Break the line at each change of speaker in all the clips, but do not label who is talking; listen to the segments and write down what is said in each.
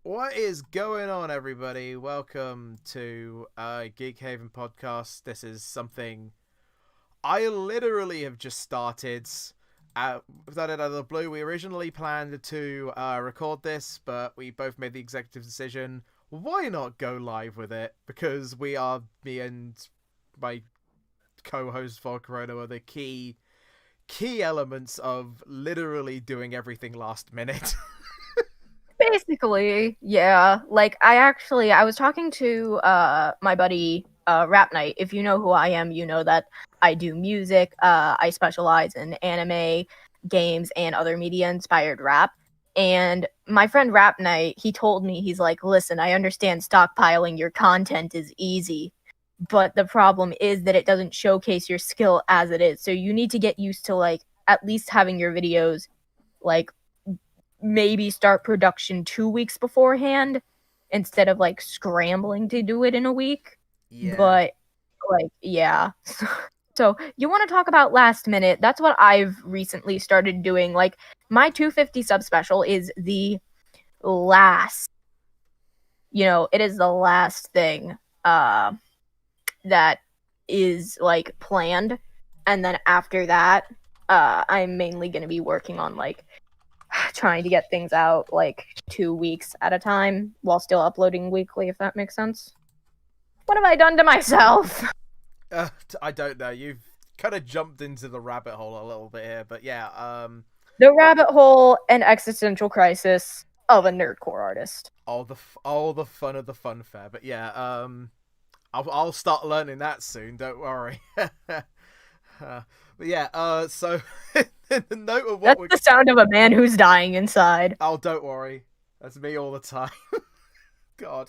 What is going on, everybody? Welcome to Geek Haven podcast. This is something I literally have just started. Without it out of the blue, we originally planned to record this, but we both made the executive decision. Why not go live with it? Because me and my co-host Volcarona are the key elements of literally doing everything last minute.
Basically, yeah. I was talking to my buddy Rap Night. If you know who I am, you know that I do music. I specialize in anime, games, and other media inspired rap. And my friend Rap Night, he told me, he's like, "Listen, I understand stockpiling your content is easy, but the problem is that it doesn't showcase your skill as it is. So you need to get used to at least having your videos like maybe start production 2 weeks beforehand instead of scrambling to do it in a week."
Yeah.
But yeah. So you want to talk about last minute? That's what I've recently started doing. Like, my 250 subspecial is the last, it is the last thing that is planned. And then after that, I'm mainly going to be working on trying to get things out 2 weeks at a time while still uploading weekly, if that makes sense. What have I done to myself?
I don't know. You've kind of jumped into the rabbit hole a little bit here, but yeah.
The rabbit hole and existential crisis of a nerdcore artist.
All the fun of the fun fair, but yeah. I'll start learning that soon. Don't worry. But yeah. So in the note of what
That's the sound of a man who's dying inside.
Oh, don't worry. That's me all the time. God.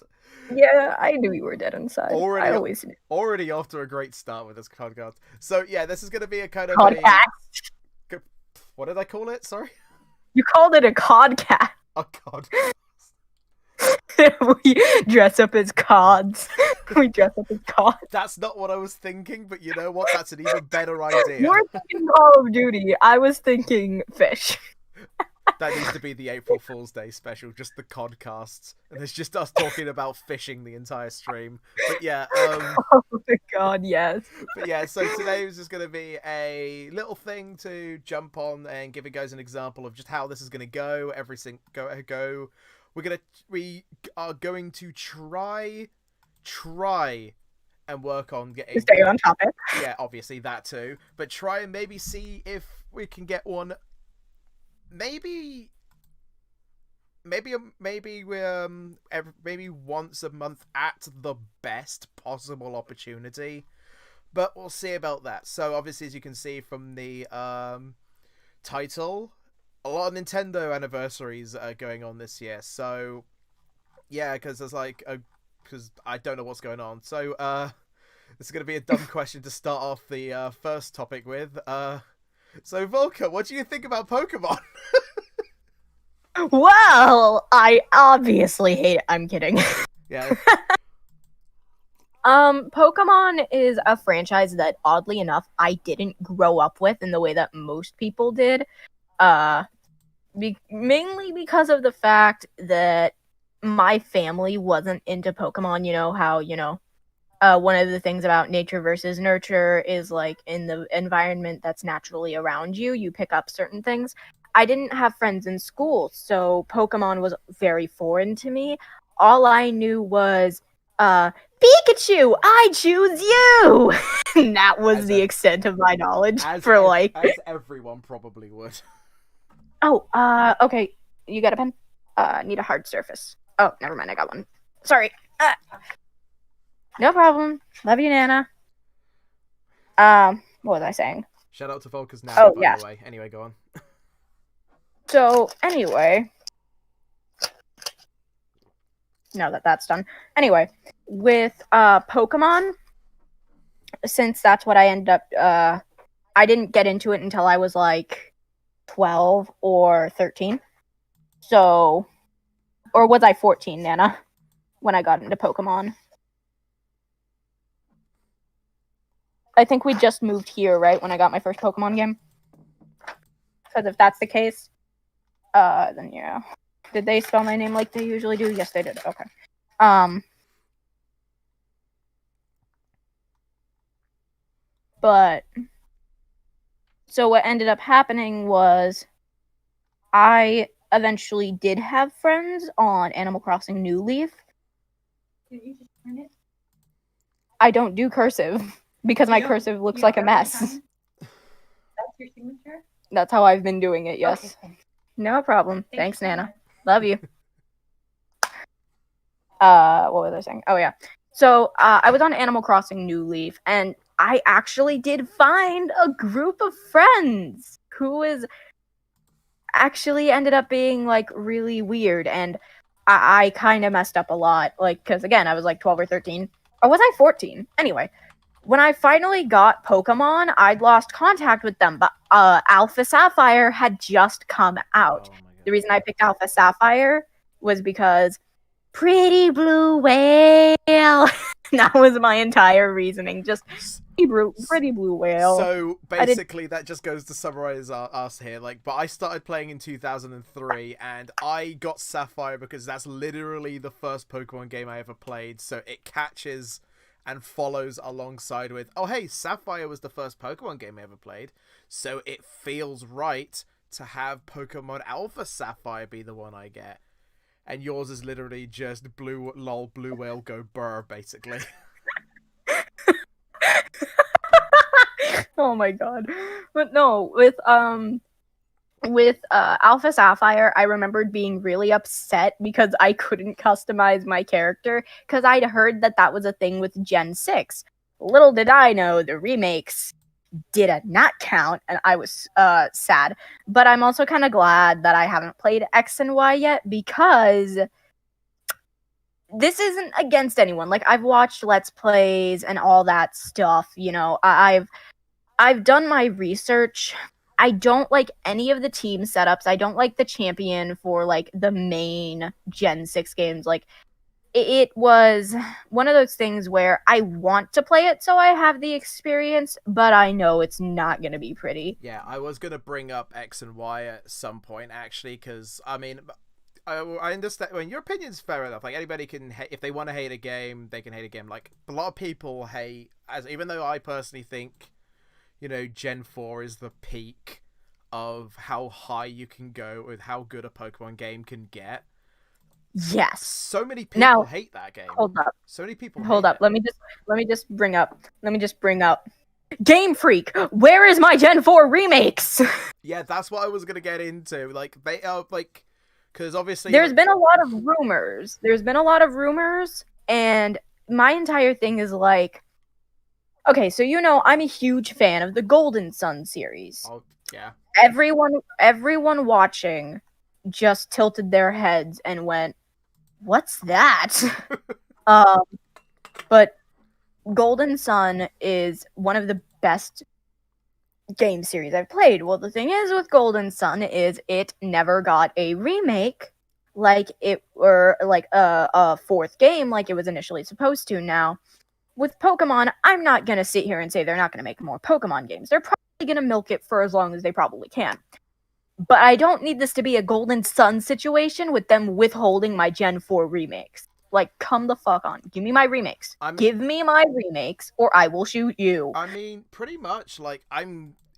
Yeah, I knew you were dead inside. I always knew.
Already off to a great start with this podcast. So yeah, this is going to be a kind of
Podcast.
What did I call it? Sorry.
You called it a codcast.
Oh God.
We dress up as cods. We dress up as cods.
That's not what I was thinking, but you know what? That's an even better idea.
You were thinking Call of Duty. I was thinking fish.
That needs to be the April Fool's Day special, just the codcasts, and it's just us talking about fishing the entire stream. But yeah,
oh my God, yes.
But yeah, so today was just going to be a little thing to jump on and give you guys an example of just how this is going to go. Go. We are going to try and work on getting
Stay on topic.
Yeah, obviously that too, but try and maybe see if we can get one. Maybe once a month at the best possible opportunity, but we'll see about that. So obviously, as you can see from the title, a lot of Nintendo anniversaries are going on this year. So yeah, because because I don't know what's going on. So this is gonna be a dumb question to start off the first topic with. So Volker, what do you think about Pokemon?
Well, I obviously hate it. I'm kidding.
Yeah.
Pokemon is a franchise that, oddly enough, I didn't grow up with in the way that most people did. Mainly because of the fact that my family wasn't into Pokemon. You know how, one of the things about nature versus nurture is in the environment that's naturally around you, you pick up certain things. I didn't have friends in school, so Pokemon was very foreign to me. All I knew was, Pikachu, I choose you! And that was the extent of my knowledge
as everyone probably would.
Oh, okay. You got a pen? Need a hard surface. Oh, never mind, I got one. Sorry. No problem. Love you, Nana. What was I saying?
Shout out to Volker's Nana, by the way. Anyway, go on.
So, anyway. Now that that's done. Anyway, with Pokemon, since that's what I ended up, I didn't get into it until I was 12 or 13. So, or was I 14, Nana, when I got into Pokemon? I think we just moved here, right, when I got my first Pokemon game? Because if that's the case, then yeah. Did they spell my name like they usually do? Yes, they did. Okay. But so what ended up happening was I eventually did have friends on Animal Crossing New Leaf.
Did you just print it?
I don't do cursive because my cursive looks like a mess.
That's your signature?
That's how I've been doing it, yes.
Okay, thanks.
No problem. Thanks,
so
Nana.
much.
Love you. What was I saying? Oh, yeah. So, I was on Animal Crossing New Leaf, and I actually did find a group of friends who is actually ended up being, like, really weird, and I kind of messed up a lot, like, because, again, I was, like, 12 or 13. Or was I 14? Anyway, when I finally got Pokemon, I'd lost contact with them, but Alpha Sapphire had just come out.
Oh my God.
The reason I picked Alpha Sapphire was because pretty blue whale. That was my entire reasoning. Just pretty blue whale.
So basically, that just goes to summarize us here. Like, but I started playing in 2003, and I got Sapphire because that's literally the first Pokemon game I ever played. So it catches and follows alongside with, oh hey, Sapphire was the first Pokemon game I ever played, so it feels right to have Pokemon Alpha Sapphire be the one I get. And yours is literally just blue whale go burr, basically.
Oh my god. But no, with Alpha Sapphire, I remembered being really upset because I couldn't customize my character because I'd heard that was a thing with Gen 6. Little did I know the remakes did not count, and I was sad. But I'm also kind of glad that I haven't played X and Y yet because this isn't against anyone. Like, I've watched Let's Plays and all that stuff, you know. I've done my research. I don't like any of the team setups. I don't like the champion for, like, the main Gen 6 games. Like, it was one of those things where I want to play it so I have the experience, but I know it's not going to be pretty.
Yeah, I was going to bring up X and Y at some point, actually, because, I mean, I understand. I mean, your opinion's fair enough. Like, anybody can, if they want to hate a game, they can hate a game. Like, a lot of people hate, even though I personally think, you know, Gen 4 is the peak of how high you can go with how good a Pokemon game can get.
Yes.
So many people hate that game.
Hold up.
So many people
Hold up.
it.
Let me just bring up Game Freak. Where is my Gen 4 remakes?
Yeah, that's what I was going to get into. Like, they are, like, because obviously
There's been a lot of rumors, and my entire thing is like, okay, so you know I'm a huge fan of the Golden Sun series.
Oh, yeah.
Everyone watching just tilted their heads and went, "What's that?" But Golden Sun is one of the best game series I've played. Well, the thing is with Golden Sun is it never got a remake like it were like a fourth game like it was initially supposed to. Now, with Pokemon, I'm not going to sit here and say they're not going to make more Pokemon games. They're probably going to milk it for as long as they probably can. But I don't need this to be a Golden Sun situation with them withholding my Gen 4 remakes. Like, come the fuck on. Give me my remakes. Give me my remakes, or I will shoot you.
I mean, pretty much, like,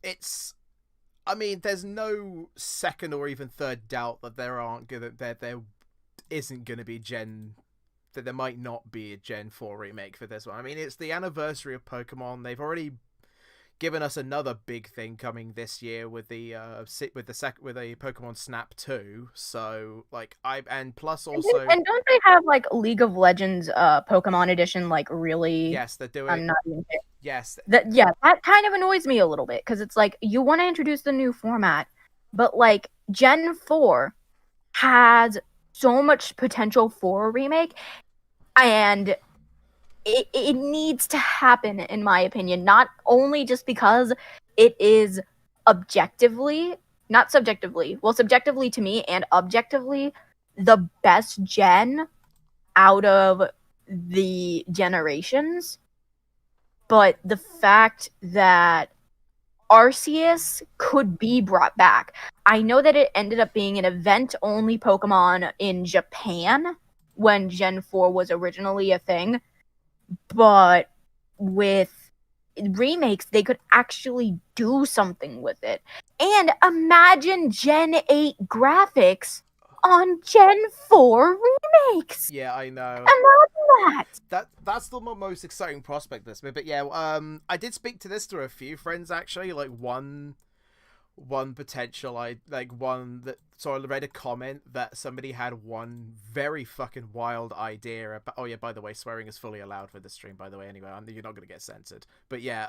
there's no second or even third doubt that there isn't gonna be that there might not be a Gen 4 remake for this one. I mean, it's the anniversary of Pokemon. They've already given us another big thing coming this year with the Pokemon Snap 2. So, like, plus also,
and don't they have like League of Legends Pokemon edition, like, really?
Yes, they're doing.
I'm not even kidding.
Yes.
That kind of annoys me a little bit because it's like you want to introduce the new format, but like Gen 4 has so much potential for a remake, and it needs to happen, in my opinion, not only just because it is objectively, not subjectively, well, subjectively to me and objectively, the best gen out of the generations, but the fact that Arceus could be brought back. I know that it ended up being an event-only Pokemon in Japan when Gen 4 was originally a thing, but with remakes, they could actually do something with it. And imagine Gen 8 graphics on Gen 4 remakes!
Yeah, I know.
Imagine that!
That's the most exciting prospect this bit. But yeah, I did speak to this through a few friends actually. Like one potential, one that, so I read a comment that somebody had one very fucking wild idea about, oh yeah, by the way, swearing is fully allowed for the stream, by the way, anyway, you're not gonna get censored, but yeah,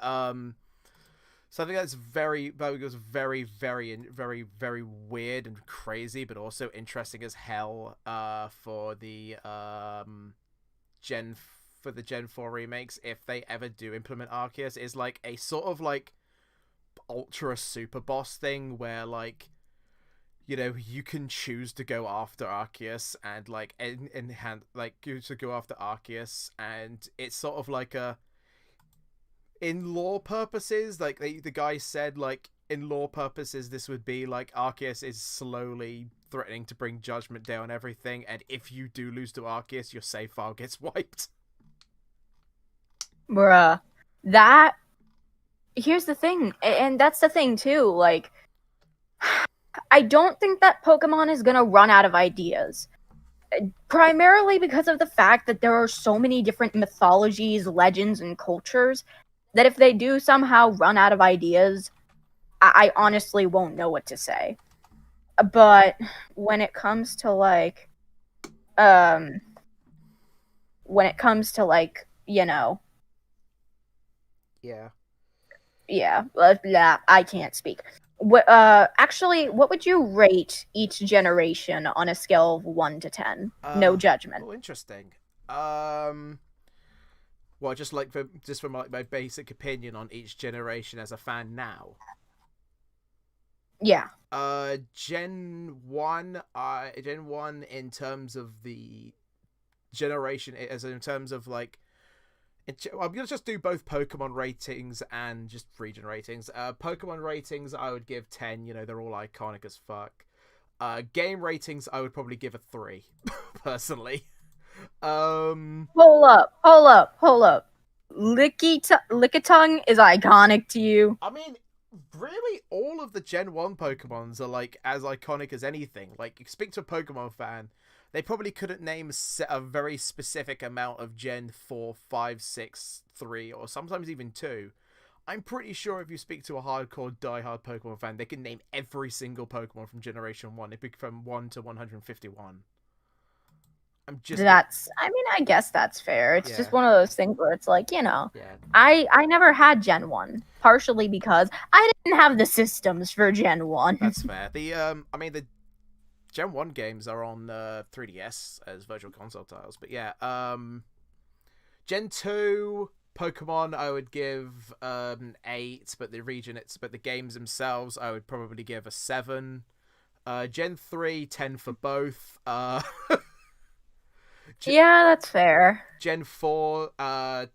something that's very very very weird and crazy, but also interesting as hell, for the Gen 4 remakes, if they ever do implement Arceus, is like a sort of like ultra super boss thing where, like, you know, you can choose to go after Arceus and like in hand, like, you to go after Arceus, and it's sort of like a, in lore purposes, like the guy said, like, in lore purposes this would be like Arceus is slowly threatening to bring judgment down on everything, and if you do lose to Arceus, your save file gets wiped.
Bruh. That, here's the thing, and that's the thing too, like, I don't think that Pokemon is gonna run out of ideas. Primarily because of the fact that there are so many different mythologies, legends, and cultures that if they do somehow run out of ideas, I honestly won't know what to say. But when it comes to like, you know,
Yeah.
yeah, blah, I can't speak. Actually, what would you rate each generation on a scale of 1 to 10? No judgment.
Oh, interesting. Well, just like from like my basic opinion on each generation as a fan now.
Yeah.
Gen 1 in terms of the generation, as in terms of like, I'm gonna just do both Pokemon ratings and just region ratings. Pokemon ratings, I would give 10. You know, they're all iconic as fuck. Game ratings, I would probably give a 3, personally.
Hold up. Lickitung is iconic to you.
I mean, really, all of the Gen 1 Pokemons are like as iconic as anything. Like, you speak to a Pokemon fan, they probably couldn't name a very specific amount of Gen 4, 5, 6, 3, or sometimes even 2. I'm pretty sure if you speak to a hardcore, diehard Pokemon fan, they can name every single Pokemon from Generation 1, from 1 to 151.
I guess that's fair. It's just
Yeah.
one of those things where it's like, you know,
Yeah.
I never had Gen 1, partially because I didn't have the systems for Gen 1.
That's fair. The Gen 1 games are on 3DS as Virtual Console titles, but yeah, Gen 2 Pokemon I would give 8, but the games themselves I would probably give a 7. Gen 3, 10 for both.
Yeah, that's fair.
Gen 4,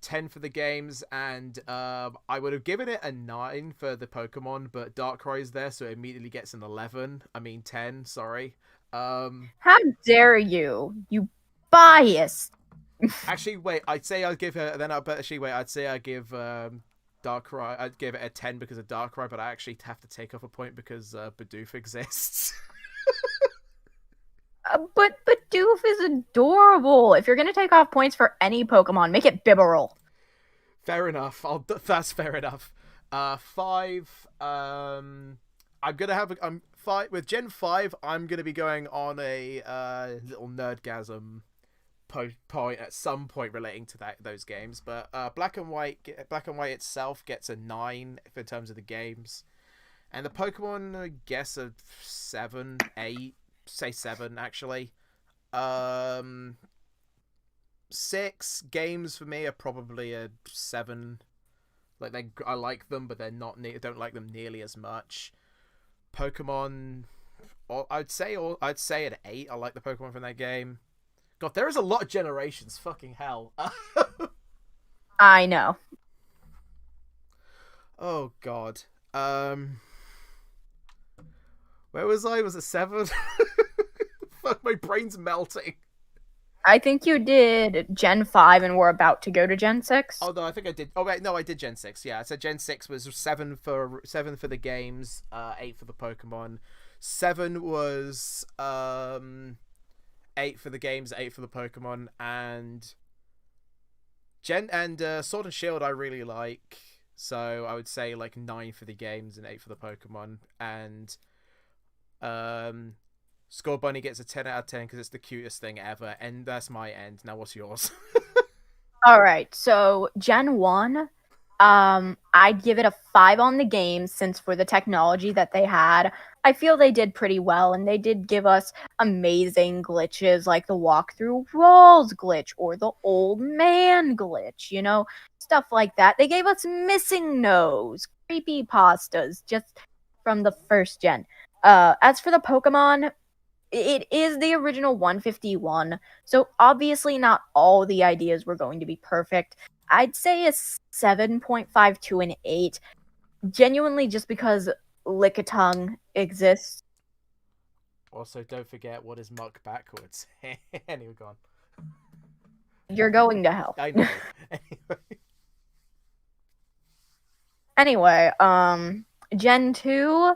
10 for the games, and I would have given it a 9 for the Pokemon, but Darkrai's there, so it immediately gets an 11. I mean 10, sorry.
How dare you? You biased.
Actually, wait, I'd say I'd give her, I'd say I'd give Darkrai, I'd give it a 10 because of Darkrai, but I actually have to take off a point because Bidoof exists.
But Bidoof is adorable. If you're gonna take off points for any Pokemon, make it Bibarel.
Fair enough. That's fair enough. 5. I'm gonna have. I'm 5 with Gen 5. I'm gonna be going on a little nerdgasm point at some point relating to those games. But Black and White itself gets a 9 in terms of the games, and the Pokemon, I guess, a 7, 8. Say 7 actually. 6 games for me are probably a 7. Like, I like them, but they're not. Don't like them nearly as much. Pokemon, I'd say an 8. I like the Pokemon from that game. God, there is a lot of generations. Fucking hell.
I know.
Oh God. Um, where was I? Was it 7? Fuck, my brain's melting.
I think you did Gen 5 and we're about to go to Gen 6.
Oh no, I think I did. Oh wait, no, I did Gen 6. Yeah, so Gen 6 was 7 for the games, 8 for the Pokemon. 7 was 8 for the games, 8 for the Pokemon, and Sword and Shield I really like. So I would say like 9 for the games and 8 for the Pokemon. And Score Bunny gets a 10 out of 10 because it's the cutest thing ever. And that's my end. Now what's yours?
Alright, so Gen 1, I'd give it a 5 on the game, since for the technology that they had, I feel they did pretty well, and they did give us amazing glitches like the walk through walls glitch or the old man glitch, you know, stuff like that. They gave us missing nose, creepy pastas, just from the first gen. As for the Pokemon, it is the original 151, so obviously not all the ideas were going to be perfect. I'd say a 7.5 to an 8, genuinely just because Lickitung exists.
Also, don't forget what is muck backwards. Anyway, go on.
You're going to hell.
I know.
Anyway, Gen 2,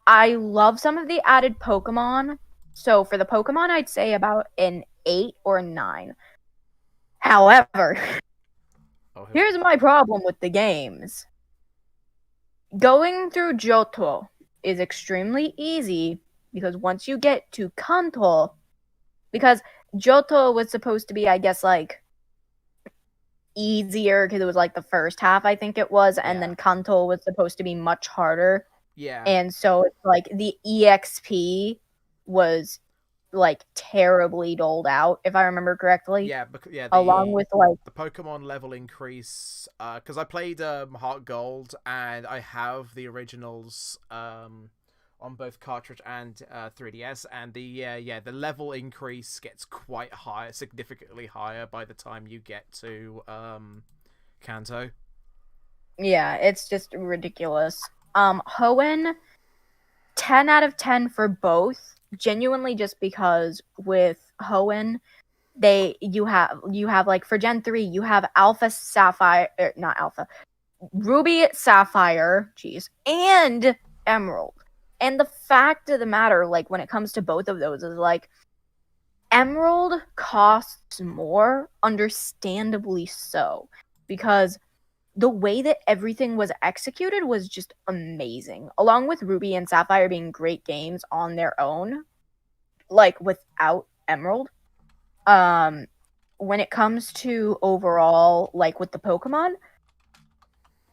I love some of the added Pokemon. So for the Pokemon, I'd say about an 8 or a 9. However, here's my problem with the games. Going through Johto is extremely easy because once you get to Kanto, because Johto was supposed to be, I guess, like, easier because it was like the first half, I think it was, and then Kanto was supposed to be much harder.
Yeah.
And so it's like the EXP was like terribly doled out, if I remember correctly.
Yeah,
along with like
the Pokemon level increase, because I played Heart Gold and I have the originals on both cartridge and 3DS, and the level increase gets quite high, significantly higher by the time you get to Kanto.
Yeah, it's just ridiculous. Hoenn, 10 out of 10 for both, genuinely just because with Hoenn, you have like for Gen 3, you have Alpha Sapphire, not Alpha, Ruby Sapphire, and Emerald. And the fact of the matter, like when it comes to both of those, is like Emerald costs more, understandably so, because the way that everything was executed was just amazing. Along with Ruby and Sapphire being great games on their own, like without Emerald. When it comes to overall, like with the Pokemon,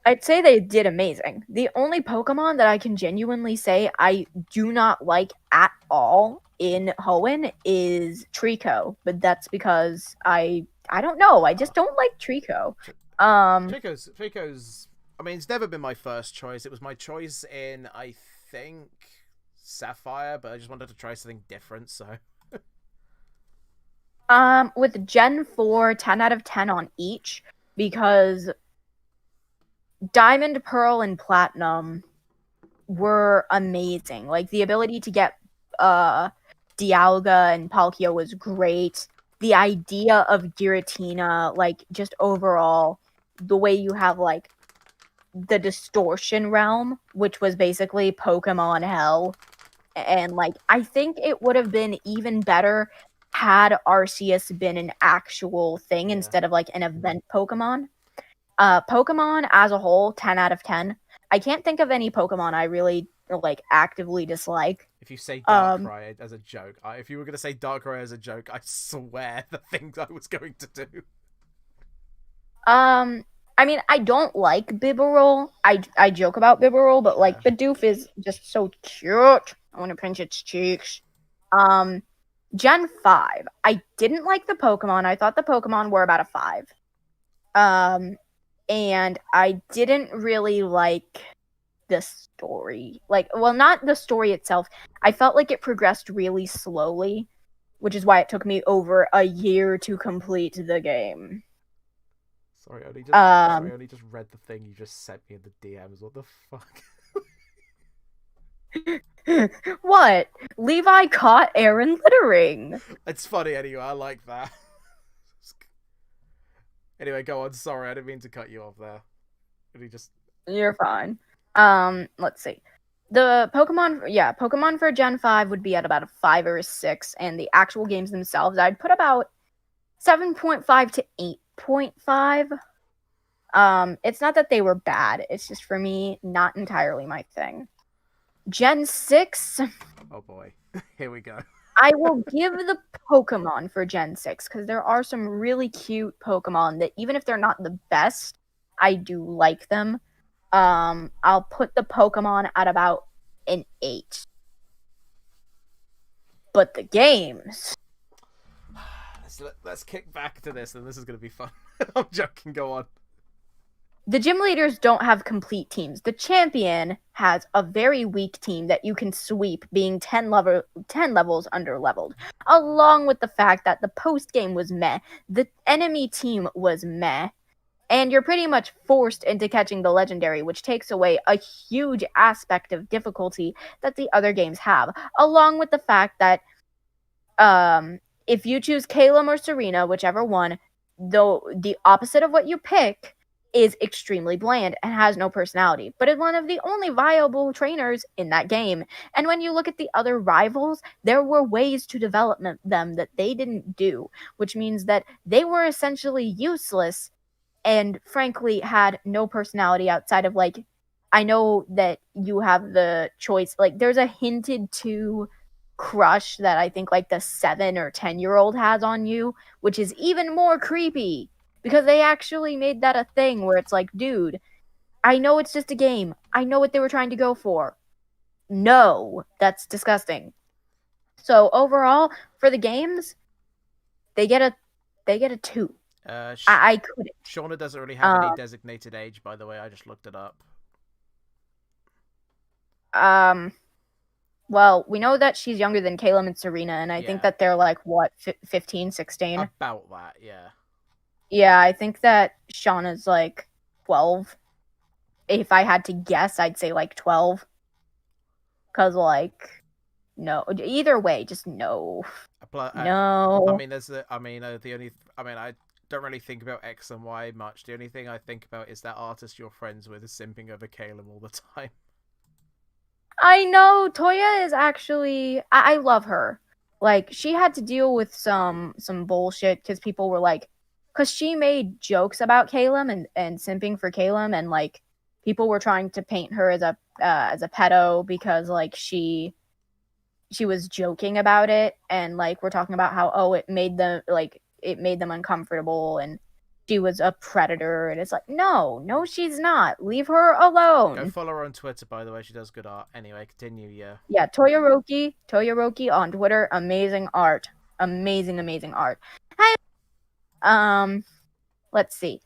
I'd say they did amazing. The only Pokemon that I can genuinely say I do not like at all in Hoenn is Trico, but that's because I don't know, I just don't like Trico.
Trico's, I mean, it's never been my first choice. It was my choice in, I think, Sapphire, but I just wanted to try something different, so.
With Gen 4, 10 out of 10 on each, because Diamond, Pearl, and Platinum were amazing. Like, the ability to get Dialga and Palkia was great. The idea of Giratina, like, just overall, the way you have, like, the Distortion Realm, which was basically Pokemon Hell. And, like, I think it would have been even better had Arceus been an actual thing instead of, like, an event Pokemon. Pokemon as a whole, 10 out of 10. I can't think of any Pokemon I really, like, actively dislike.
If you say Darkrai as a joke, if you were going to say Darkrai as a joke, I swear the things I was going to do.
I mean, I don't like Bibarel. I joke about Bibarel, but, like, Bidoof is just so cute. I want to pinch its cheeks. Gen 5. I didn't like the Pokemon. I thought the Pokemon were about a 5. And I didn't really like the story. Like, well, not the story itself. I felt like it progressed really slowly, which is why it took me over a year to complete the game.
Sorry, I only just read the thing you just sent me in the DMs. What the fuck?
What? Levi caught Aaron littering.
It's funny anyway. I like that. Anyway, go on. Sorry, I didn't mean to cut you off there. Really just.
You're fine. Let's see. Pokemon for Gen 5 would be at about a 5 or a 6, and the actual games themselves, I'd put about 7.5 to 8.5. It's not that they were bad, it's just for me, not entirely my thing. Gen 6.
Oh boy. Here we go.
I will give the Pokemon for Gen 6, because there are some really cute Pokemon that, even if they're not the best, I do like them. I'll put the Pokemon at about an 8. But the games...
Let's kick back to this, and this is going to be fun. I'm joking, go on.
The gym leaders don't have complete teams. The champion has a very weak team that you can sweep, being 10 levels under-leveled. Along with the fact that the post-game was meh, the enemy team was meh, and you're pretty much forced into catching the legendary, which takes away a huge aspect of difficulty that the other games have. Along with the fact that if you choose Calum or Serena, whichever one, though the opposite of what you pick is extremely bland and has no personality, but is one of the only viable trainers in that game. And when you look at the other rivals, there were ways to develop them that they didn't do, which means that they were essentially useless and frankly had no personality outside of, like, I know that you have the choice, like, there's a hinted to crush that I think like the 7 or 10-year-old has on you, which is even more creepy. Because they actually made that a thing where it's like, dude, I know it's just a game. I know what they were trying to go for. No, that's disgusting. So overall, for the games, they get a 2. I couldn't.
Shauna doesn't really have any designated age, by the way. I just looked it up.
Well, we know that she's younger than Calum and Serena, and I think that they're like, what, 15, 16?
About that, yeah.
Yeah, I think that Shauna's like 12. If I had to guess, I'd say like 12. Because, like, no. Either way, just no. No.
I mean, I don't really think about X and Y much. The only thing I think about is that artist you're friends with is simping over Calum all the time.
I know. Toya is actually... I love her. Like, she had to deal with some bullshit because people were like... Because she made jokes about Calum and simping for Calum, and, like, people were trying to paint her as a pedo because, like, she was joking about it, and, like, we're talking about how, it made them uncomfortable, and she was a predator, and it's like, no, she's not. Leave her alone.
Go follow her on Twitter, by the way. She does good art. Anyway, continue, yeah.
Yeah, Toyoroki on Twitter. Amazing art. Amazing art. Let's see.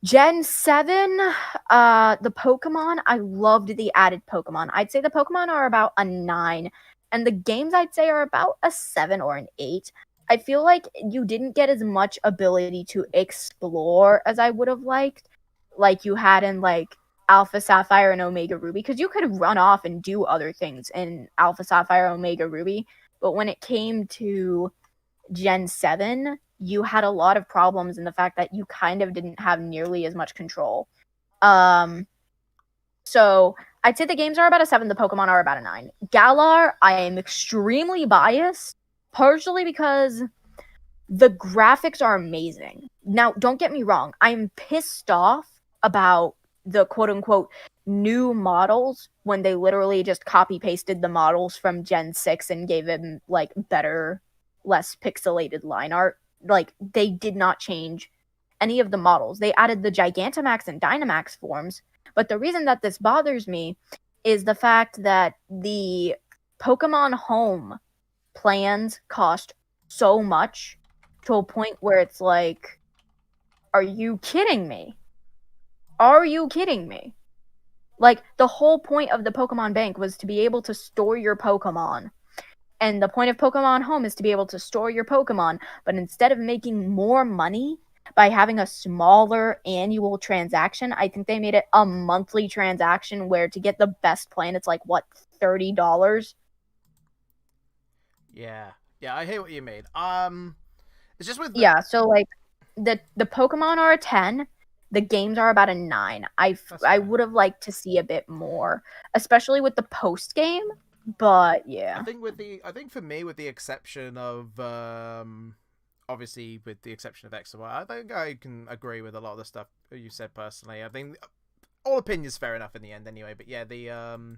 Gen 7, the Pokemon, I loved the added Pokemon. I'd say the Pokemon are about a 9, and the games I'd say are about a 7 or an 8. I feel like you didn't get as much ability to explore as I would have liked, like you had in, like, Alpha Sapphire and Omega Ruby, because you could run off and do other things in Alpha Sapphire, Omega Ruby, but when it came to Gen 7, you had a lot of problems in the fact that you kind of didn't have nearly as much control. So I'd say the games are about a 7, the Pokemon are about a 9. Galar, I am extremely biased, partially because the graphics are amazing. Now, don't get me wrong, I'm pissed off about the quote-unquote new models when they literally just copy-pasted the models from Gen 6 and gave them, like, better, less pixelated line art. Like, they did not change any of the models. They added the Gigantamax and Dynamax forms, but the reason that this bothers me is the fact that the Pokemon Home plans cost so much to a point where it's like, are you kidding me? Are you kidding me? Like, the whole point of the Pokemon Bank was to be able to store your Pokemon. And the point of Pokemon Home is to be able to store your Pokemon, but instead of making more money, by having a smaller annual transaction. I think they made it a monthly transaction where to get the best plan, it's like, what, $30?
Yeah. Yeah, I hear what you mean. It's just with
Yeah, so like the Pokemon are a 10, the games are about a 9. I
fine.
would have liked to see a bit more, especially with the post game, but yeah.
I think for me, with the exception of obviously with the exception of X and Y, I think I can agree with a lot of the stuff you said personally. I think all opinions fair enough in the end anyway, but yeah, the God,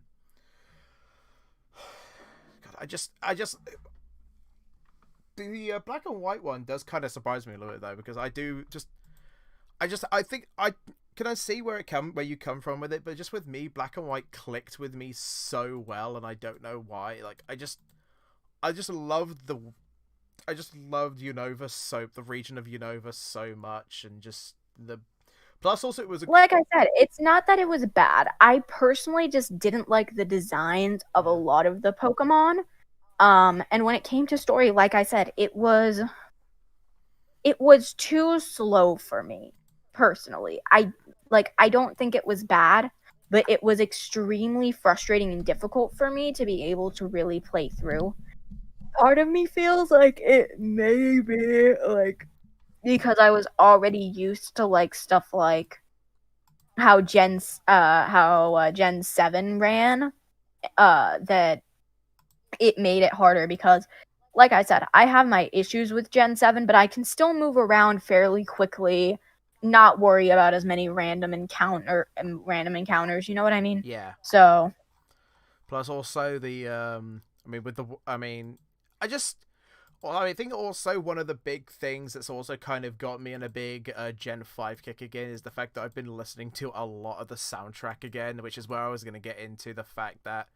I just the black and white one does kind of surprise me a little bit though, because I think I can I see where you come from with it, but just with me, black and white clicked with me so well, and I don't know why. Like I just loved Unova, the region of Unova so much, and just the plus also it was
like I said, it's not that it was bad. I personally just didn't like the designs of a lot of the Pokemon. And when it came to story, like I said, it was too slow for me personally. I don't think it was bad, but it was extremely frustrating and difficult for me to be able to really play through. Part of me feels like it may be like because I was already used to like stuff like how Gen 7 ran, that it made it harder because, like I said, I have my issues with Gen 7, but I can still move around fairly quickly, not worry about as many random encounters, you know what I mean?
yeah.
So
Plus also the I mean with the I mean I just well, I think also one of the big things that's also kind of got me in a big Gen 5 kick again is the fact that I've been listening to a lot of the soundtrack again, which is where I was going to get into the fact that,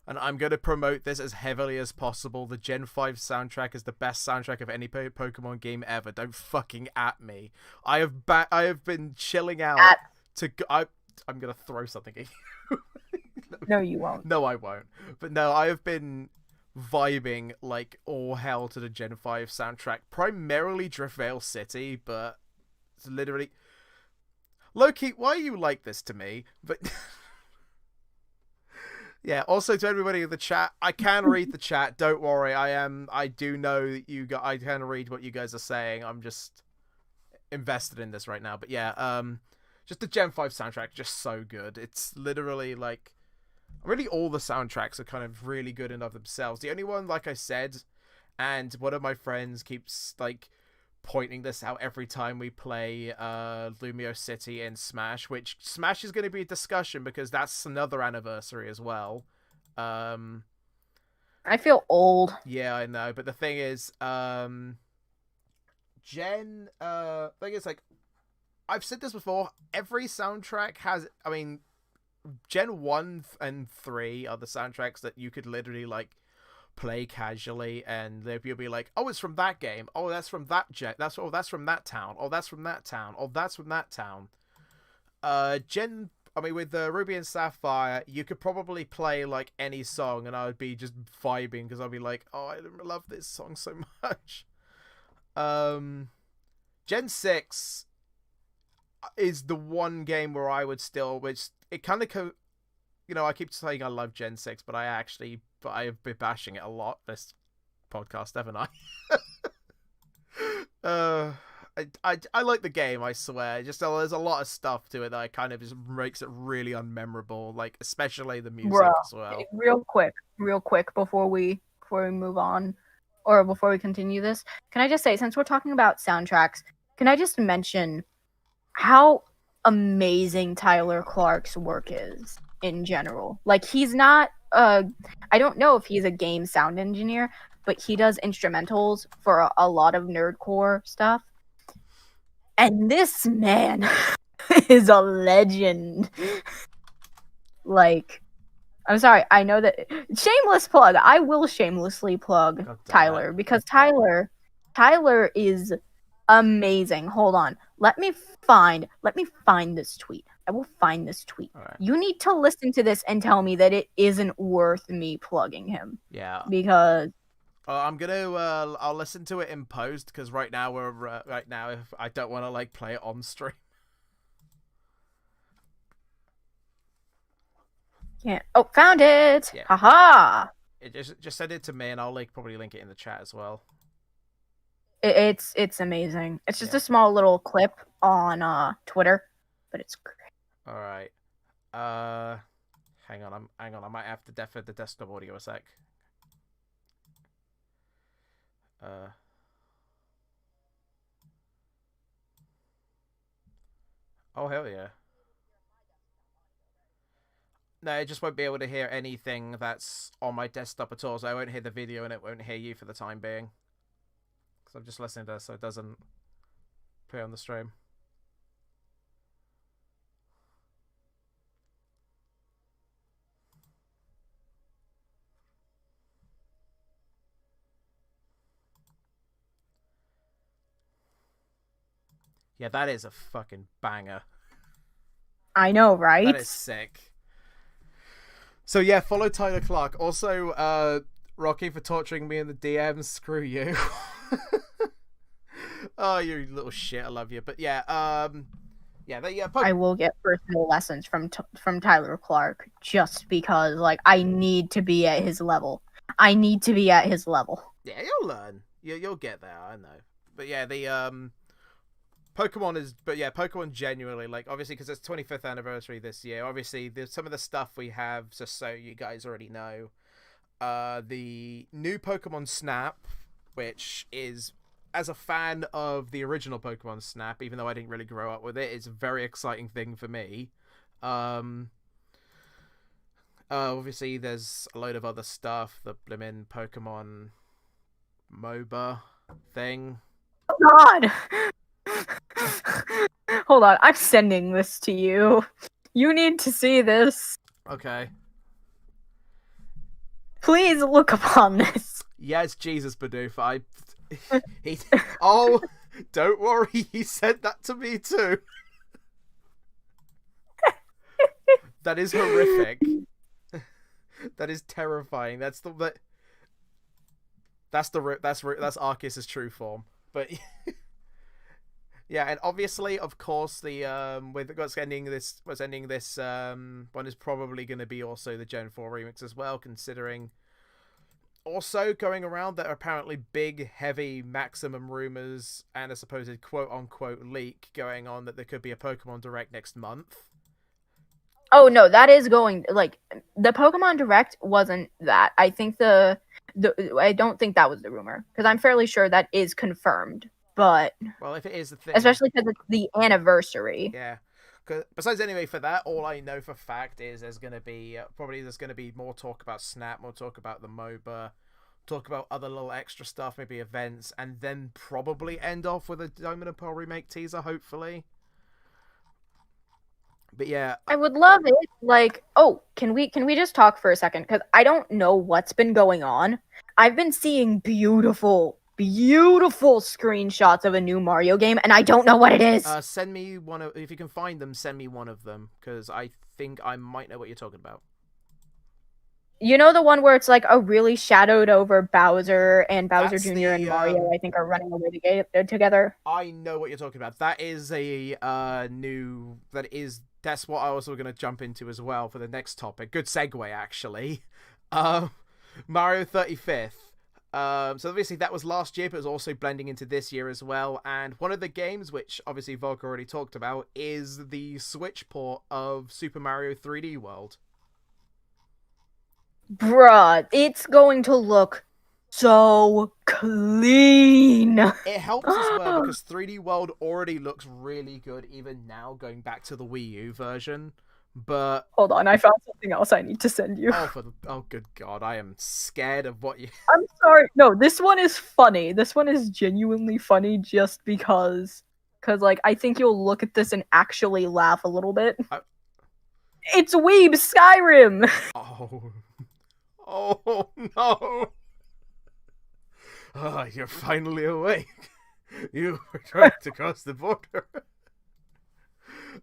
and I'm going to promote this as heavily as possible, the Gen 5 soundtrack is the best soundtrack of any Pokemon game ever. Don't fucking at me. I have been chilling out I'm going to throw something at you.
no, you won't.
No, I won't. But no, I have been vibing like all hell to the Gen 5 soundtrack. Primarily Driftveil City, but it's literally... Loki, why are you like this to me? But... yeah, also to everybody in the chat, I can read the chat, don't worry. I do know that I can read what you guys are saying. I'm just invested in this right now. But yeah, just the Gen 5 soundtrack, just so good. It's literally like... really all the soundtracks are kind of really good in of themselves. The only one, like I said, and one of my friends keeps like pointing this out every time we play Lumio City in Smash, which Smash is going to be a discussion because that's another anniversary as well.
I feel old.
Yeah, I know, but the thing is, thing is, like, I've said this before, every soundtrack has, I mean, Gen 1 and 3 are the soundtracks that you could literally, like, play casually, and you'll be like, oh, it's from that game. Oh, that's from that that's from that town. Oh, that's from that town. Oh, that's from that town. With the Ruby and Sapphire, you could probably play, like, any song, and I would be just vibing, because I'd be like, oh, I love this song so much. Gen 6 is the one game where I would still, which it kind of, I keep saying I love Gen 6, but I've been bashing it a lot this podcast, haven't I? I like the game, I swear. Just there's a lot of stuff to it that kind of just makes it really unmemorable, like especially the music as well.
Real quick before we move on, or before we continue this, can I just say, since we're talking about soundtracks, can I just mention how amazing Tyler Clark's work is in general? Like, he's not I don't know if he's a game sound engineer, but he does instrumentals for a lot of nerdcore stuff. And this man is a legend. Like, I'm sorry, I know that shameless plug. I will shamelessly plug Tyler, because Tyler is amazing. Hold on. Let me find this tweet. I will find this tweet.
Right.
You need to listen to this and tell me that it isn't worth me plugging him.
Yeah.
Because
I'm gonna. I'll listen to it in post because right now if I don't want to like play it on stream.
Yeah. Oh, found it.
Yeah.
Haha.
It just send it to me and I'll probably link it in the chat as well.
It's amazing. It's just
Yeah.
a small little clip on Twitter, but it's great.
All right. Hang on. I might have to defer the desktop audio a sec. Oh hell yeah. No, I just won't be able to hear anything that's on my desktop at all, so I won't hear the video and it won't hear you for the time being. Because I'm just listening to this so it doesn't play on the stream. Yeah, that is a fucking banger.
I know, right?
That is sick. So yeah, follow Tyler Clark. Also, Rocky for torturing me in the DMs. Screw you. Oh, you little shit. I love you. But yeah,
I will get personal lessons from Tyler Clark just because, like, I need to be at his level. I need to be at his level.
Yeah, you'll learn. You'll get there. I know. But yeah, Pokemon genuinely, like, obviously because it's 25th anniversary this year. Obviously, there's some of the stuff we have, just so you guys already know. The new Pokemon Snap, which is, as a fan of the original Pokemon Snap, even though I didn't really grow up with it, it's a very exciting thing for me. Obviously, there's a load of other stuff. The blimmin' Pokemon MOBA thing.
Oh God! Hold on, I'm sending this to you. You need to see this.
Okay.
Please look upon this.
Yes, Jesus, Bidoof. Don't worry, he said that to me too. That is horrific. That is terrifying. That's Arceus's true form. But yeah, and obviously, of course, with what's ending this one is probably going to be also the Gen 4 remix as well, considering. Also going around that are apparently big, heavy Maximum rumors and a supposed quote-unquote leak going on that there could be a Pokemon Direct next month.
Oh no, that is going, like, the Pokemon Direct wasn't that. I think I don't think that was the rumor, because I'm fairly sure that is confirmed. But
well, if it is the thing,
especially because it's the anniversary.
Yeah. Besides, anyway, for that, all I know for fact is there's going to be more talk about Snap, more talk about the MOBA, talk about other little extra stuff, maybe events, and then probably end off with a Diamond and Pearl remake teaser, hopefully. But yeah,
I would love it. Like, oh, can we just talk for a second? Because I don't know what's been going on. I've been seeing beautiful screenshots of a new Mario game, and I don't know what it is.
Send me if you can find them. Send me one of them, because I think I might know what you're talking about.
You know the one where it's like a really shadowed over Bowser and Bowser Jr. and Mario, I think, are running away together.
I know what you're talking about. That is that's what I was going to jump into as well for the next topic. Good segue, actually. Mario 35th. So obviously that was last year, but it was also blending into this year as well. And one of the games, which obviously Volker already talked about, is the Switch port of Super Mario 3D World.
Bruh, it's going to look so clean.
It helps as well because 3D World already looks really good even now, going back to the Wii U version. But
hold on, I found something else I need to send you.
Oh good God, I am scared of what you.
I'm sorry. No, this one is funny. This one is genuinely funny just because like I think you'll look at this and actually laugh a little bit. It's Weeb Skyrim.
Oh no. Oh, you're finally awake. You were trying to cross the border.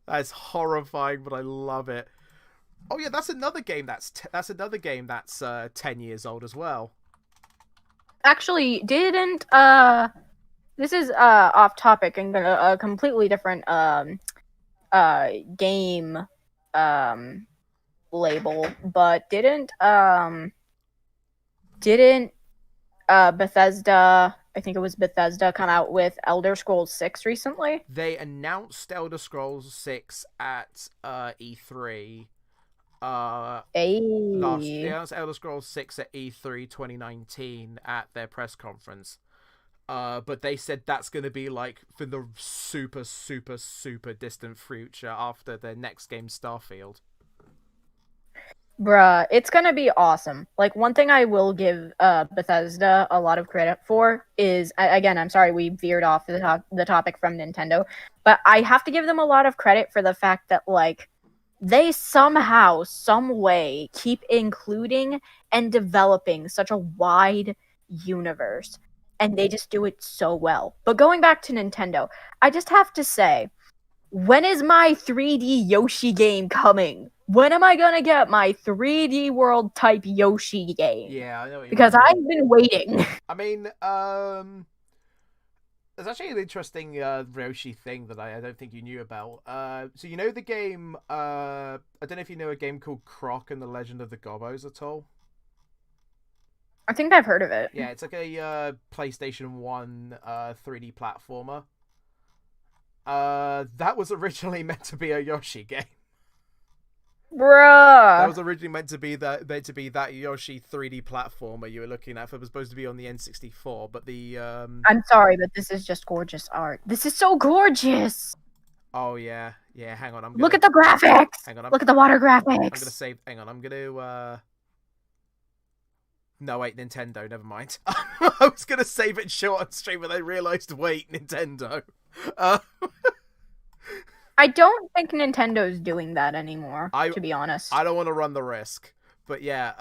That's horrifying, but I love it. Oh yeah, that's another game that's 10 years old as well.
Actually, didn't this is off topic and a completely different game label, but didn't Bethesda, I think it was Bethesda, come out with Elder Scrolls 6 recently?
They announced Elder Scrolls 6 at E3 last. They
Hey.
announced Elder Scrolls 6 at E3 2019 at their press conference. But they said that's going to be like for the super, super, super distant future after their next game, Starfield.
Bruh, it's gonna be awesome. Like, one thing I will give Bethesda a lot of credit for is, again, I'm sorry we veered off the topic from Nintendo, but I have to give them a lot of credit for the fact that, like, they somehow, some way, keep including and developing such a wide universe, and they just do it so well. But going back to Nintendo, I just have to say, when is my 3D Yoshi game coming? When am I gonna get my 3D World type Yoshi game?
Yeah, I know what you
Because
mean.
I've been waiting.
I mean, there's actually an interesting Ryoshi thing that I don't think you knew about. So you know the game, I don't know if you know a game called Croc and the Legend of the Gobos at all?
I think I've heard of it.
Yeah, it's like a PlayStation 1 3D platformer. That was originally meant to be a Yoshi game. That
Bruh.
was originally meant to be that Yoshi 3D platformer you were looking at. It was supposed to be on the N64, but the
I'm sorry, but this is just gorgeous art. This is so gorgeous.
oh yeah, hang on,
Look at the graphics.
Hang on,
Look at the water graphics.
I'm gonna save. Hang on, I'm gonna. No, wait, Nintendo. Never mind. I was gonna save it short on stream, but I realized. Wait, Nintendo.
I don't think Nintendo's doing that anymore, to be honest.
I don't want to run the risk, but yeah,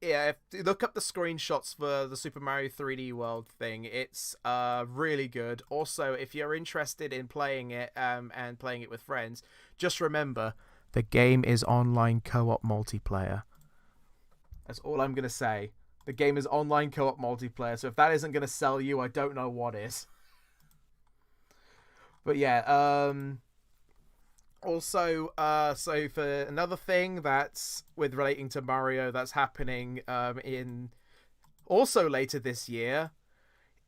if you look up the screenshots for the Super Mario 3D World thing, it's really good. Also, if you're interested in playing it and playing it with friends, just remember the game is online co-op multiplayer. That's all I'm gonna say. The game is online co-op multiplayer, so if that isn't gonna sell you, I don't know what is. But yeah, also, so for another thing that's with relating to Mario that's happening in also later this year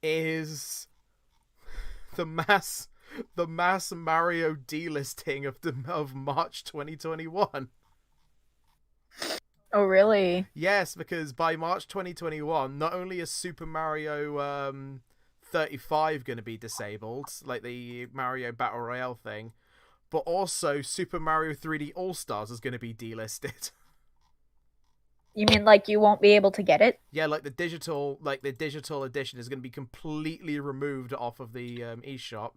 is the mass Mario delisting of March 2021.
Oh, really?
Yes, because by March 2021, not only is Super Mario 35 going to be disabled, like the Mario Battle Royale thing, but also Super Mario 3D All-Stars is going to be delisted.
You mean like you won't be able to get it?
Yeah, like the digital edition is going to be completely removed off of the eShop.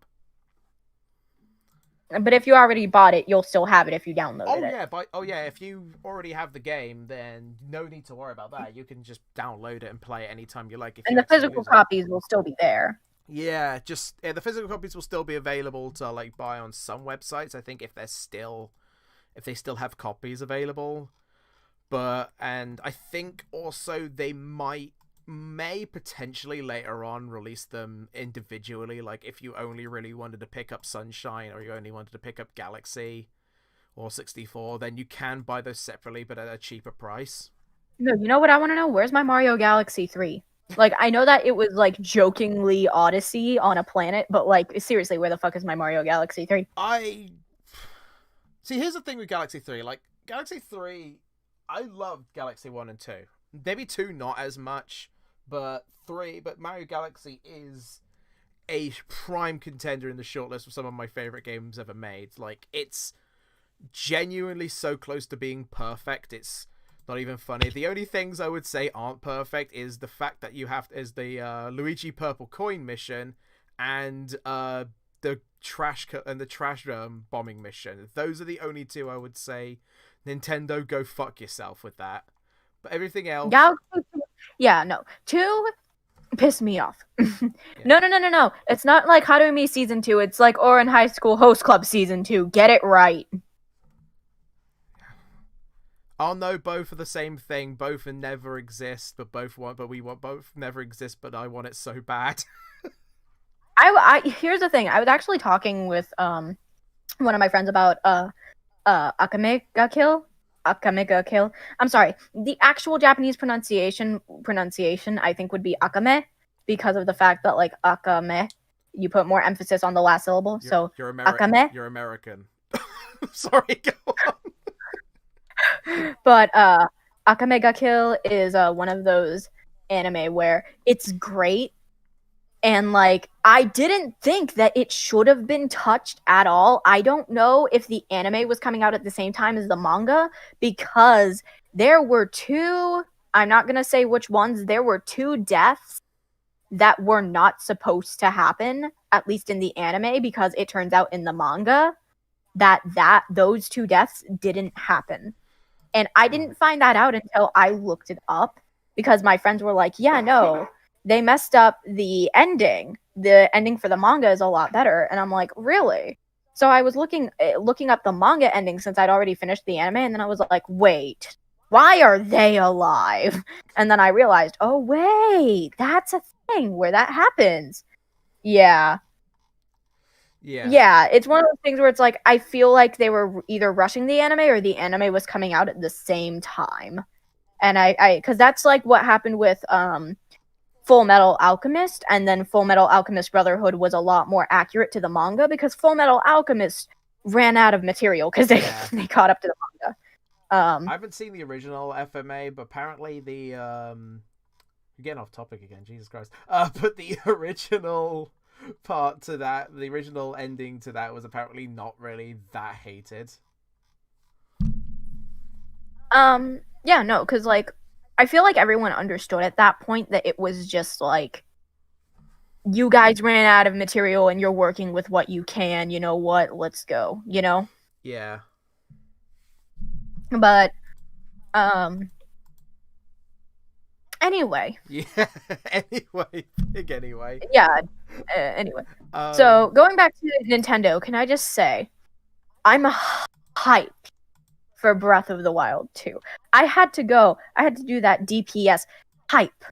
But if you already bought it, you'll still have it if you downloaded it.
Yeah, if you already have the game, then no need to worry about that. You can just download it and play it anytime you like.
And the physical copies will still be there.
Yeah, the physical copies will still be available to like buy on some websites. I think if they still have copies available, and I think also they may potentially later on release them individually. Like if you only really wanted to pick up Sunshine or you only wanted to pick up Galaxy or 64, then you can buy those separately, but at a cheaper price.
No, you know what I want to know? Where's my Mario Galaxy 3? Like, I know that it was, like, jokingly Odyssey on a planet, but, like, seriously, where the fuck is my Mario Galaxy 3?
See, here's the thing with Galaxy 3. Like, Galaxy 3, I loved Galaxy 1 and 2. Maybe 2 not as much, but Mario Galaxy is a prime contender in the shortlist of some of my favorite games ever made. Like, it's genuinely so close to being perfect, it's not even funny. The only things I would say aren't perfect is the fact that is the Luigi Purple Coin mission and the trash bombing mission. Those are the only two I would say. Nintendo, go fuck yourself with that. But everything else,
yeah, no. 2 pissed me off. Yeah. No. It's not like How to Me Season 2. It's like Ouran High School Host Club Season 2. Get it right.
Oh no, both are the same thing. Both are never exist, but we want both never exist. But I want it so bad.
Here's the thing. I was actually talking with one of my friends about Akame ga Kill. Akame ga Kill. I'm sorry. The actual Japanese pronunciation I think would be Akame, because of the fact that like Akame, you put more emphasis on the last syllable. So Akame.
You're American. Sorry, go on.
But Akame ga Kill is one of those anime where it's great, and like I didn't think that it should have been touched at all. I don't know if the anime was coming out at the same time as the manga, because there were two, I'm not going to say which ones, there were two deaths that were not supposed to happen, at least in the anime, because it turns out in the manga that those two deaths didn't happen. And I didn't find that out until I looked it up, because my friends were like, yeah, no, they messed up the ending. The ending for the manga is a lot better. And I'm like, really? So I was looking up the manga ending since I'd already finished the anime, and then I was like, wait, why are they alive? And then I realized, oh, wait, that's a thing where that happens. Yeah. Yeah, it's one of those things where it's like, I feel like they were either rushing the anime or the anime was coming out at the same time. And because that's like what happened with Full Metal Alchemist, and then Full Metal Alchemist Brotherhood was a lot more accurate to the manga, because Full Metal Alchemist ran out of material because they caught up to the manga.
I haven't seen the original FMA, but apparently the you're getting off topic again, Jesus Christ. But the original part to that, the original ending to that, was apparently not really that hated.
Yeah, no, because like I feel like everyone understood at that point that it was just like, you guys ran out of material and you're working with what you can, you know what, let's go, you know?
Yeah.
But anyway.
Yeah. Anyway.
Yeah. Anyway. So going back to Nintendo, can I just say, I'm hyped for Breath of the Wild 2. I had to do that DPS hype.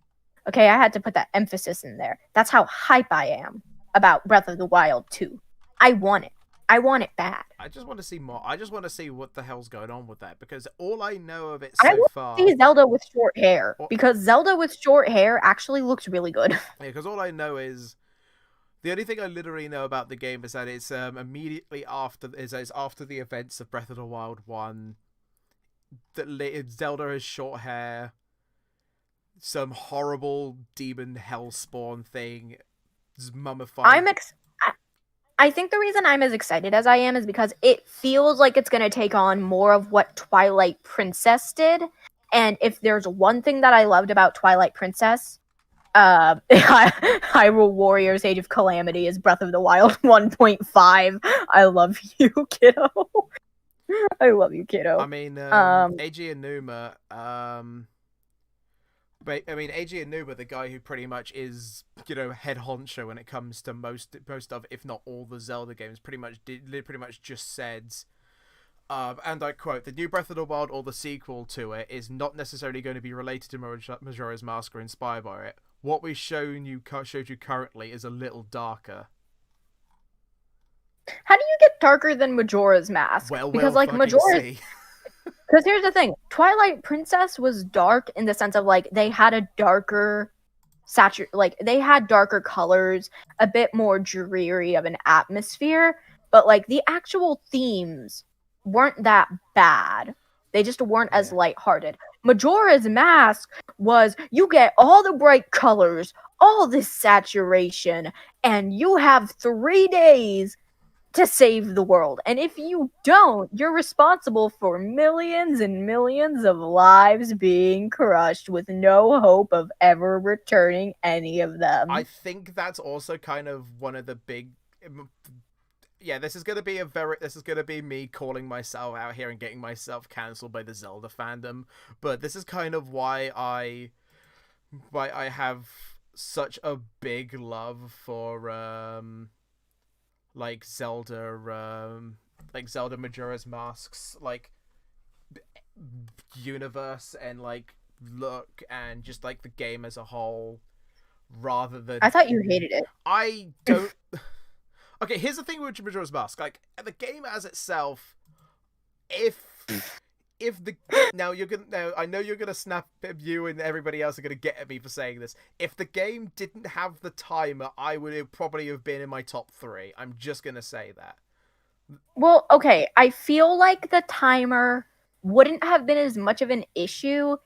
Okay, I had to put that emphasis in there. That's how hype I am about Breath of the Wild 2. I want it. I want it bad.
I just want to see more. I just want to see what the hell's going on with that, because all I know of it
I
so
want
far...
to see Zelda with short hair, because Zelda with short hair actually looks really good.
Yeah, because all I know is... The only thing I literally know about the game is that it's immediately after... It's after the events of Breath of the Wild 1. That Zelda has short hair. Some horrible demon hellspawn thing is mummified.
I think the reason I'm as excited as I am is because it feels like it's going to take on more of what Twilight Princess did. And if there's one thing that I loved about Twilight Princess, Hyrule Warriors Age of Calamity is Breath of the Wild 1.5. I love you, kiddo. I love you, kiddo.
I mean, Eiji Aonuma, but I mean, Eiji Aonuma, the guy who pretty much is, head honcho when it comes to most of, if not all, the Zelda games, pretty much just said, and I quote, "The new Breath of the Wild or the sequel to it is not necessarily going to be related to Majora's Mask or inspired by it. What we've showed you currently is a little darker."
How do you get darker than Majora's Mask? Because like Majora. Because here's the thing, Twilight Princess was dark in the sense of like they had a darker they had darker colors, a bit more dreary of an atmosphere, but like the actual themes weren't that bad. They just weren't as lighthearted. Majora's Mask was, you get all the bright colors, all this saturation, and you have 3 days to save the world. And if you don't, you're responsible for millions and millions of lives being crushed with no hope of ever returning any of them.
I think that's also kind of one of the big... Yeah, this is gonna be me calling myself out here and getting myself cancelled by the Zelda fandom, but this is kind of why I have such a big love for like Zelda Majora's Masks. Like, universe and like look and just like the game as a whole, rather than
I thought you hated it.
I don't. Okay, here's the thing with Majora's Mask. Like the game as itself, if the now you're gonna now I know you're gonna snap at you and everybody else are gonna get at me for saying this. If the game didn't have the timer, I would have probably have been in my top 3. I'm just gonna say that.
Well, okay, I feel like the timer wouldn't have been as much of an issue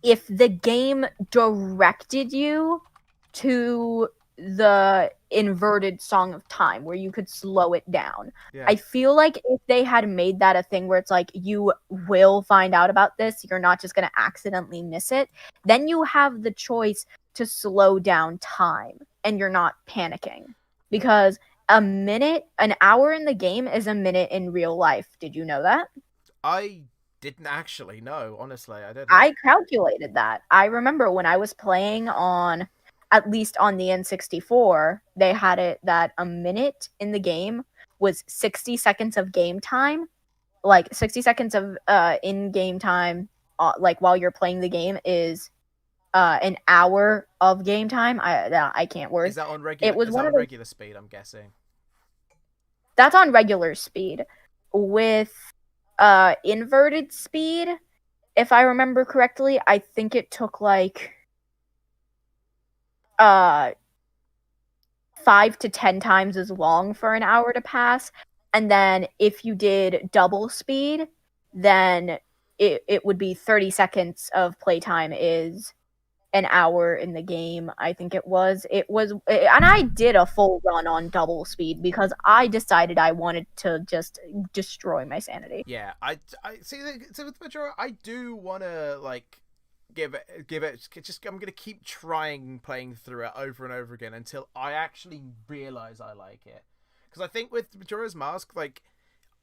if the game directed you to the inverted Song of Time where you could slow it down.
Yeah.
I feel like if they had made that a thing where it's like you will find out about this, you're not just going to accidentally miss it, then you have the choice to slow down time and you're not panicking. Because an hour in the game is a minute in real life. Did you know that?
I didn't actually know. Honestly, I didn't.
I calculated that. I remember when I was playing on, at least on the N64, they had it that a minute in the game was 60 seconds of game time. Like 60 seconds of in-game time, like while you're playing the game, is an hour of game time. I can't word.
Is that on regular?
It was
is
one
that
of
on
the,
regular speed? I'm guessing.
That's on regular speed. With inverted speed, if I remember correctly, I think it took like 5 to 10 times as long for an hour to pass. And then if you did double speed, then it would be 30 seconds of playtime is an hour in the game. I think it was, and I did a full run on double speed because I decided I wanted to just destroy my sanity.
Yeah, I see. So with Majora, I do want to like give it. Just I'm gonna keep trying playing through it over and over again until I actually realize I like it. Because I think with Majora's Mask, like,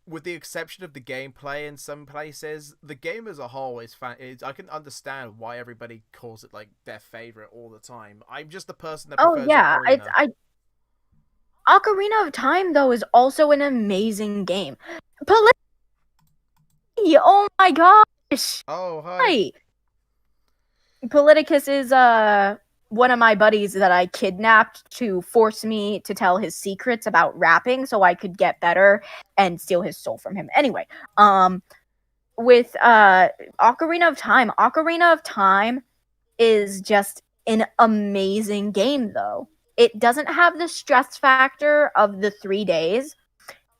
with the exception of the gameplay in some places, the game as a whole is I can understand why everybody calls it like their favorite all the time. I'm just the person that prefers Ocarina.
Ocarina of Time though is also an amazing game. Oh my gosh!
Oh, hi.
Politicus is one of my buddies that I kidnapped to force me to tell his secrets about rapping so I could get better and steal his soul from him. Anyway, with Ocarina of Time is just an amazing game though. It doesn't have the stress factor of the 3 days,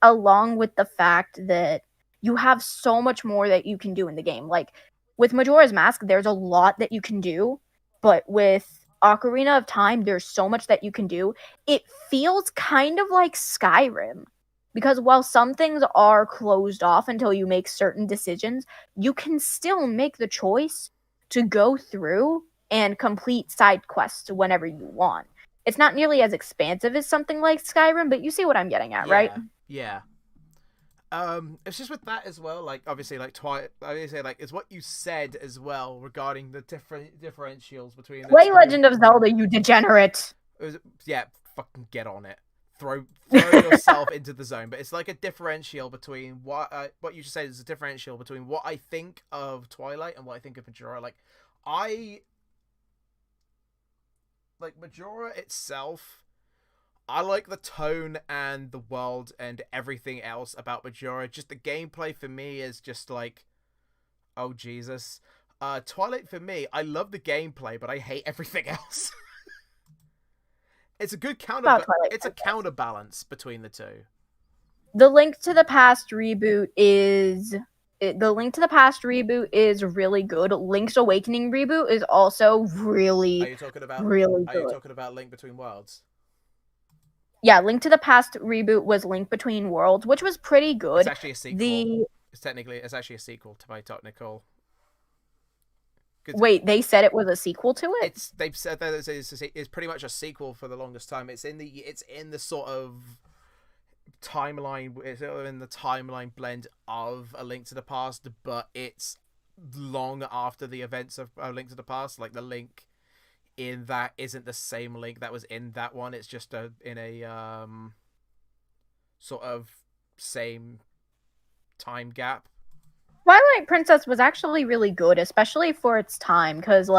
along with the fact that you have so much more that you can do in the game. Like with Majora's Mask, there's a lot that you can do, but with Ocarina of Time, there's so much that you can do. It feels kind of like Skyrim, because while some things are closed off until you make certain decisions, you can still make the choice to go through and complete side quests whenever you want. It's not nearly as expansive as something like Skyrim, but you see what I'm getting at, right?
Yeah. It's just with that as well, like, obviously, like, obviously, like, it's what you said as well regarding the different differentials between
Play Legend of Zelda, you degenerate!
Yeah, fucking get on it. Throw yourself into the zone. But it's like a differential between what you just said is a differential between what I think of Twilight and what I think of Majora. Like Majora itself, I like the tone and the world and everything else about Majora. Just the gameplay for me is just like, oh Jesus. Twilight for me, I love the gameplay, but I hate everything else. It's a good counterbalance between the two.
The Link to the Past reboot is really good. Link's Awakening reboot is also really
Are you talking about Link Between Worlds?
Yeah, Link to the Past reboot was Link Between Worlds, which was pretty good.
It's actually a sequel. It's actually a sequel to my technical.
Wait, they said it was a sequel to it?
They've said that it's pretty much a sequel for the longest time. It's in the sort of timeline. It's in the timeline blend of A Link to the Past, but it's long after the events of A Link to the Past. Like, the Link in that isn't the same Link that was in that one. It's just in a sort of same time gap.
Twilight Princess was actually really good, especially for its time, because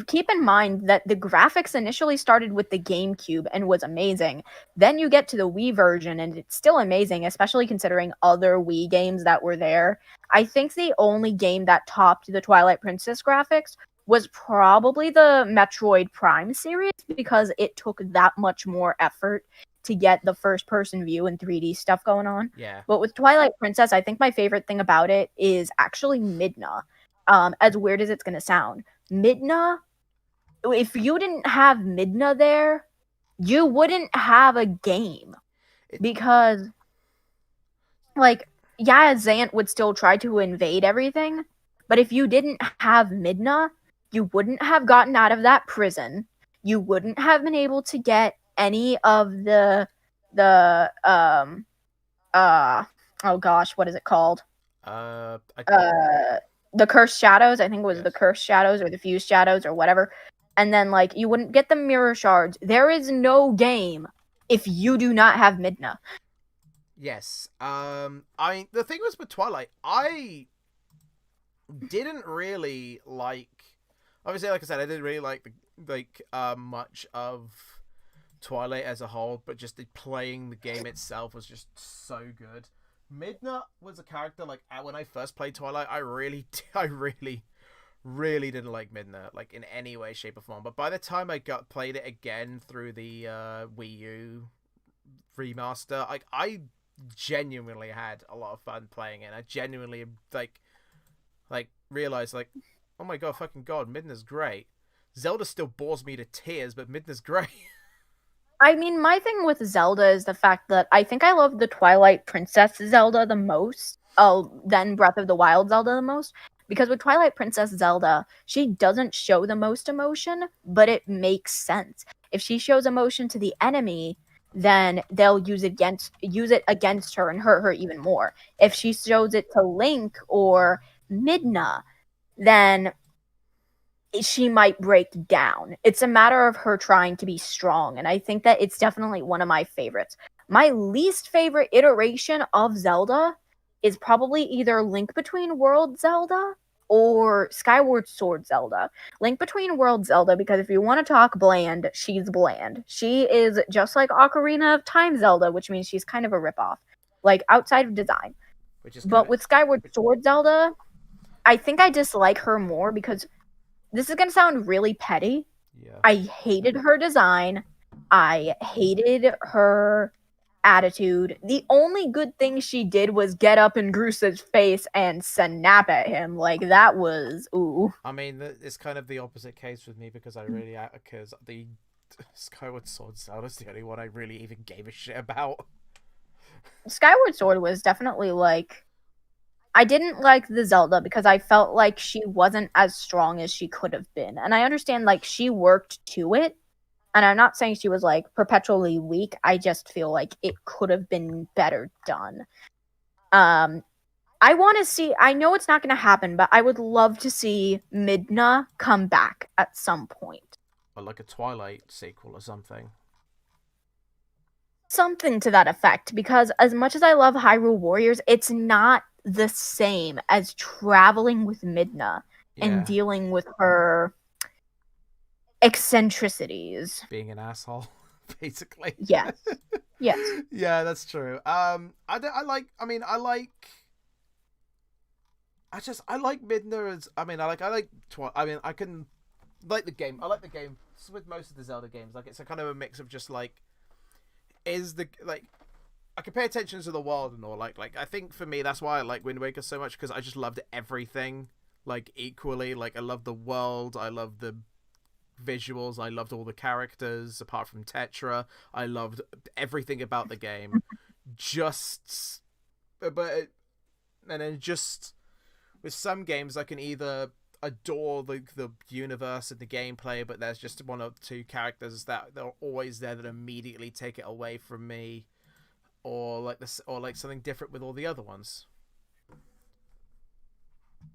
keep in mind that the graphics initially started with the GameCube and was amazing. Then you get to the Wii version, and it's still amazing, especially considering other Wii games that were there. I think the only game that topped the Twilight Princess graphics was probably the Metroid Prime series, because it took that much more effort to get the first person view and 3D stuff going on.
Yeah.
But with Twilight Princess, I think my favorite thing about it is actually Midna. As weird as it's going to sound, Midna, if you didn't have Midna there, you wouldn't have a game. Because, like, yeah, Zant would still try to invade everything, but if you didn't have Midna, you wouldn't have gotten out of that prison. You wouldn't have been able to get any of the oh gosh, what is it called? The Cursed Shadows. I think it was the Cursed Shadows or the Fused Shadows or whatever. And then like you wouldn't get the Mirror Shards. There is no game if you do not have Midna.
Yes. The thing was with Twilight, I didn't really like. Obviously, like I said, I didn't really like much of Twilight as a whole, but just playing the game itself was just so good. Midna was a character like when I first played Twilight, I really didn't like Midna like in any way, shape, or form. But by the time I played it again through the Wii U remaster, I genuinely had a lot of fun playing it. I genuinely like realized like, oh my god, fucking god, Midna's great. Zelda still bores me to tears, but Midna's great.
I mean, my thing with Zelda is the fact that I think I love the Twilight Princess Zelda the most. Oh, then Breath of the Wild Zelda the most. Because with Twilight Princess Zelda, she doesn't show the most emotion, but it makes sense. If she shows emotion to the enemy, then they'll use it against her and hurt her even more. If she shows it to Link or Midna, then she might break down. It's a matter of her trying to be strong, and I think that it's definitely one of my favorites. My least favorite iteration of Zelda is probably either Link Between Worlds Zelda or Skyward Sword Zelda. Link Between Worlds Zelda, because if you want to talk bland, she's bland. She is just like Ocarina of Time Zelda, which means she's kind of a ripoff, like outside of design. But with Skyward Sword Zelda, I think I dislike her more because this is gonna sound really petty.
Yeah.
I hated her design. I hated her attitude. The only good thing she did was get up in Grusa's face and snap at him. Like, that was ooh.
I mean, it's kind of the opposite case with me because because the Skyward Sword Zelda's the only one I really even gave a shit about.
Skyward Sword was definitely like, I didn't like the Zelda because I felt like she wasn't as strong as she could have been. And I understand like she worked to it. And I'm not saying she was like perpetually weak. I just feel like it could have been better done. I want to see, I know it's not going to happen, but I would love to see Midna come back at some point.
Or like a Twilight sequel or something.
Something to that effect, because as much as I love Hyrule Warriors, it's not the same as traveling with Midna and dealing with her eccentricities.
Being an asshole, basically.
Yes. Yes.
Yeah, that's true. I like Midna as I can like the game. I like the game with most of the Zelda games. Like it's a kind of a mix of just like I can pay attention to the world and all. Like I think for me that's why I like Wind Waker so much, because I just loved everything like equally. Like I love the world, I love the visuals, I loved all the characters apart from Tetra. I loved everything about the game. But with some games I can either adore the universe and the gameplay, but there's just one or two characters that are always there that immediately take it away from me, or like something different with all the other ones.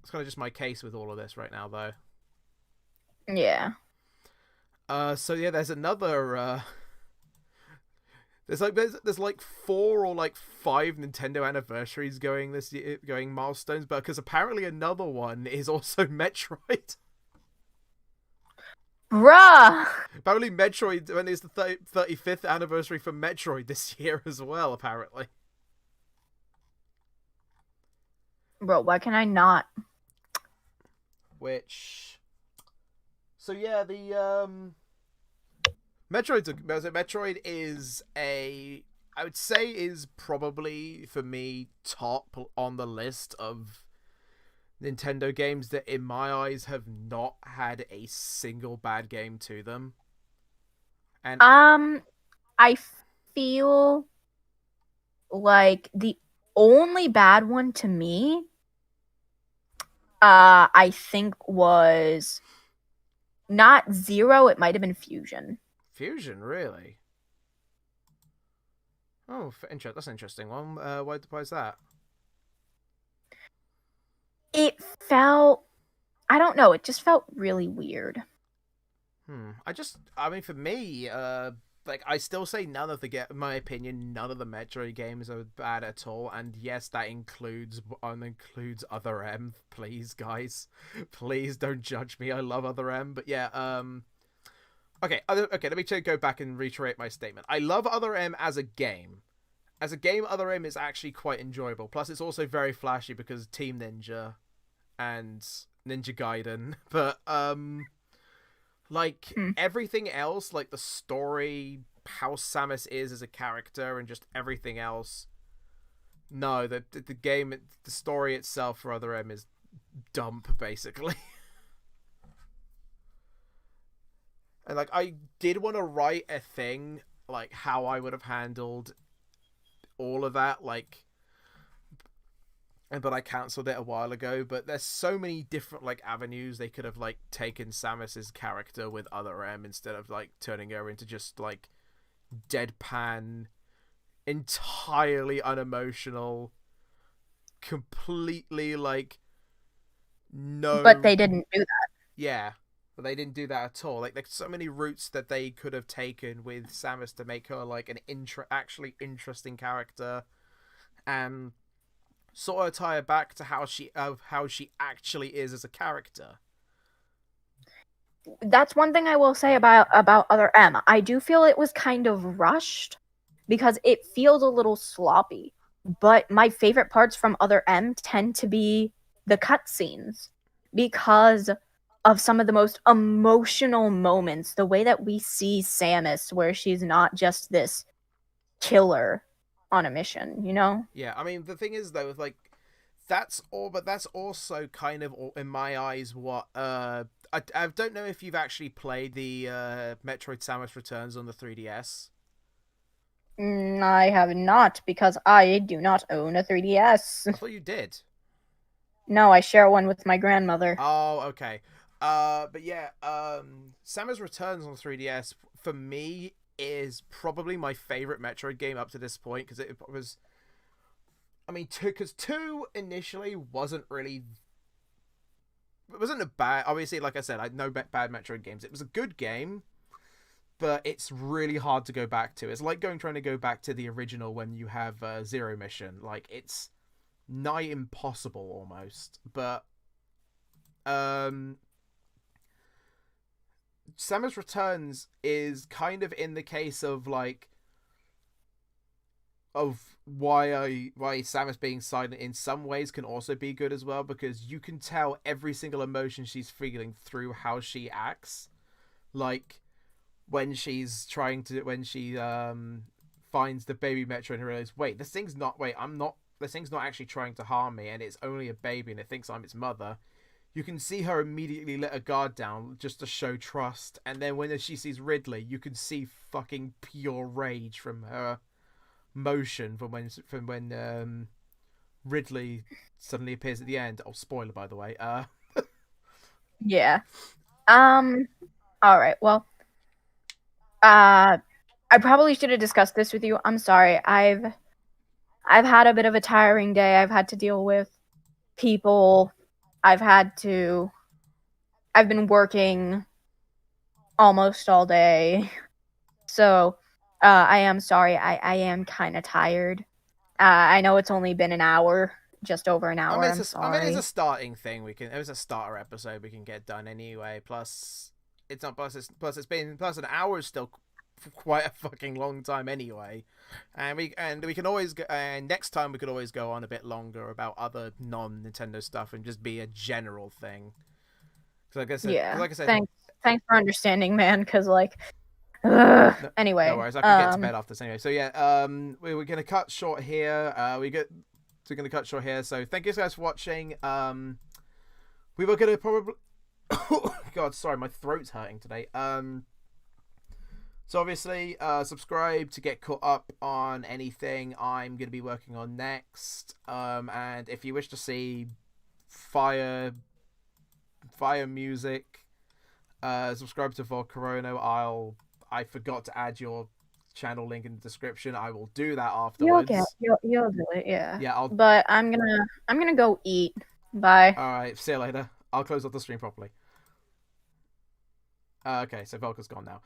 It's kind of just my case with all of this right now, though.
Yeah.
So yeah, there's another There's like 4 or like 5 Nintendo anniversaries going this year, going milestones, but because apparently another one is also Metroid.
Bruh!
Apparently Metroid, when it's the 35th anniversary for Metroid this year as well, apparently.
Bro, why can I not?
Which... So yeah, the, Metroid is I would say is probably, for me, top on the list of Nintendo games that in my eyes have not had a single bad game to them. And
I feel like the only bad one to me, I think was not Zero, it might have been Fusion.
Fusion, really? Oh, that's an interesting one. Why is that?
It felt, I don't know, it just felt really weird.
I mean, for me, like, I still say in my opinion, none of the Metroid games are bad at all. And yes, that includes Other M. Please, guys, please don't judge me. I love Other M, but yeah, okay, let me go back and reiterate my statement. I love Other M as a game. As a game, Other M is actually quite enjoyable. Plus, it's also very flashy because Team Ninja and Ninja Gaiden. But like everything else, like the story, how Samus is as a character, and just everything else. No, the game, the story itself for Other M is dump, basically. And like, I did want to write a thing like how I would have handled all of that, like, but I cancelled it a while ago. But there's so many different like avenues they could have like taken Samus's character with Other M instead of like turning her into just like deadpan, entirely unemotional, completely like no.
But they didn't do that.
Yeah, but they didn't do that at all. Like, there's so many routes that they could have taken with Samus to make her like an actually interesting character, and sort of tie her back to how she actually is as a character.
That's one thing I will say about Other M. I do feel it was kind of rushed because it feels a little sloppy. But my favorite parts from Other M tend to be the cutscenes because of some of the most emotional moments. The way that we see Samus, where she's not just this killer on a mission, you know?
Yeah, I mean, the thing is though, like, that's all, but that's also kind of, in my eyes, what I don't know if you've actually played the Metroid Samus Returns on the 3DS.
I have not, because I do not own a 3DS.
I thought you did.
No, I share one with my grandmother.
Oh, okay. But yeah, Samus Returns on the 3DS for me is probably my favorite Metroid game up to this point, because it was, I mean, two initially wasn't really, it wasn't a bad, obviously, like I said, I know bad Metroid games. It was a good game, but it's really hard to go back to. It's like trying to go back to the original when you have Zero Mission. Like, it's nigh impossible almost. But Samus Returns is kind of in the case of like of why Samus being silent in some ways can also be good as well, because you can tell every single emotion she's feeling through how she acts. Like when she finds the baby Metro and realizes, this thing's not actually trying to harm me, and it's only a baby and it thinks I'm its mother. You can see her immediately let her guard down just to show trust, and then when she sees Ridley, you can see fucking pure rage from her motion from when Ridley suddenly appears at the end. Oh, spoiler, by the way.
Yeah. All right. Well, I probably should have discussed this with you. I'm sorry. I've had a bit of a tiring day. I've had to deal with people. I've been working almost all day. So, I am sorry. I am kind of tired. I know it's only been an hour, just over an hour. I'm
I mean, it's
sorry.
a starting thing. It was a starter episode we can get done anyway. Plus, it's not. Plus an hour is still quite a fucking long time anyway. And we can always go, and next time we could always go on a bit longer about other non Nintendo stuff and just be a general thing.
Yeah.
Like I said,
Thanks for understanding, man. Because like, anyway.
no worries. I could get to bed after this anyway. So yeah, we're gonna cut short here. We're gonna cut short here. So thank you guys for watching. We were gonna probably. God, sorry, my throat's hurting today. So obviously, subscribe to get caught up on anything I'm gonna be working on next. And if you wish to see fire music, subscribe to Volcarono. I forgot to add your channel link in the description. I will do that afterwards.
You'll do it, yeah.
Yeah,
But I'm gonna go eat. Bye.
Alright, see you later. I'll close off the stream properly. Okay, so Volca's gone now.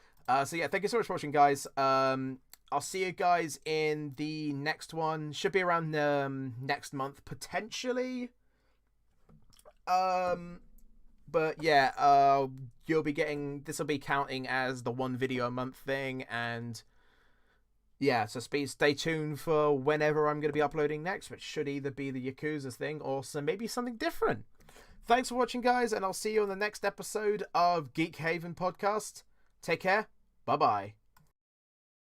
So yeah, thank you so much for watching, guys. I'll see you guys in the next one. Should be around next month, potentially. But yeah, you'll be getting, this will be counting as the one video a month thing, and yeah, so stay tuned for whenever I'm going to be uploading next, which should either be the Yakuza thing or maybe something different. Thanks for watching, guys, and I'll see you on the next episode of Geek Haven Podcast. Take care. Bye-bye.